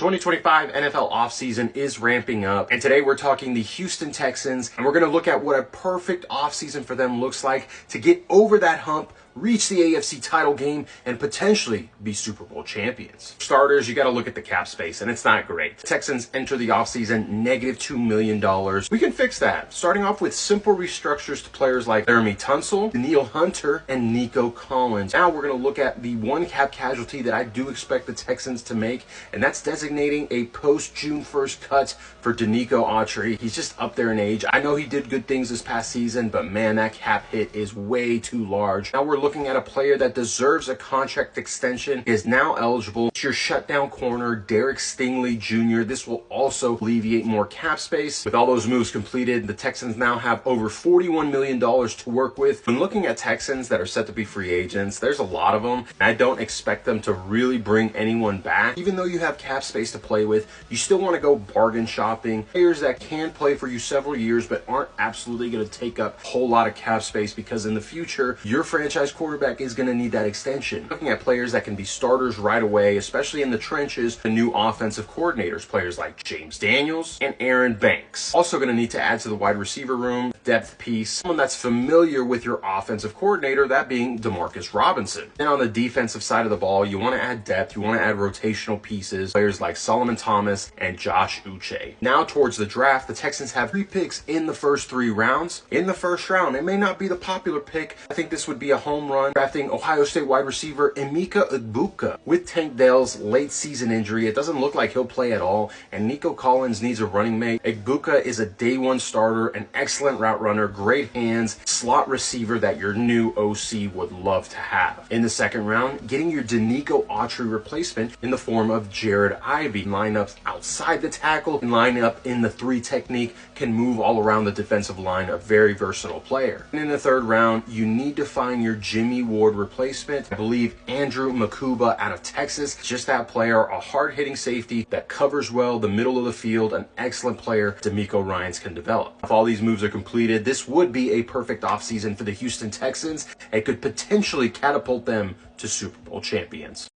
2025 NFL offseason is ramping up, and today we're talking the Houston Texans, and we're going to look at what a perfect offseason for them looks like to get over that hump, reach the AFC title game, and potentially be Super Bowl champions. For starters, you got to look at the cap space, and it's not great. The Texans enter the offseason negative $2 million. We can fix that, starting off with simple restructures to players like Jeremy Tunsil, Danielle Hunter, and Nico Collins. Now we're going to look at the one cap casualty that I do expect the Texans to make, and that's designating a post-June 1st cut for Danico Autry. He's just up there in age. I know he did good things this past season, but man, that cap hit is way too large. Now we're looking at a player that deserves a contract extension, is now eligible. It's your shutdown corner, Derek Stingley Jr. This will also alleviate more cap space. With all those moves completed, the Texans now have over $41 million to work with. When looking at Texans that are set to be free agents, there's a lot of them, and I don't expect them to really bring anyone back. Even though you have cap space to play with, you still want to go bargain shopping. Players that can play for you several years but aren't absolutely going to take up a whole lot of cap space, because in the future, your franchise quarterback is going to need that extension. Looking at players that can be starters right away, especially in the trenches, the new offensive coordinators, players like James Daniels and Aaron Banks. Also going to need to add to the wide receiver room, depth piece, someone that's familiar with your offensive coordinator, that being Demarcus Robinson. Then on the defensive side of the ball, you want to add depth, you want to add rotational pieces, players like Solomon Thomas and Josh Uche. Now towards the draft, the Texans have 3 picks in the first 3 rounds. In the first round, it may not be the popular pick. I think this would be a home run, drafting Ohio State wide receiver Emeka Egbuka. With Tank Dell's late season injury, it doesn't look like he'll play at all, and Nico Collins needs a running mate. Egbuka is a day one starter, an excellent route runner, great hands, slot receiver that your new OC would love to have. In the second round, getting your Danico Autry replacement in the form of Jared Ivey. Lineups outside the tackle and line up in the 3 technique, can move all around the defensive line, a very versatile player. And in the third round, you need to find your Jimmy Ward replacement. I believe Andrew Makuba out of Texas, just that player, a hard-hitting safety that covers well the middle of the field, an excellent player DeMeco Ryans can develop. If all these moves are completed, this would be a perfect offseason for the Houston Texans and could potentially catapult them to Super Bowl champions.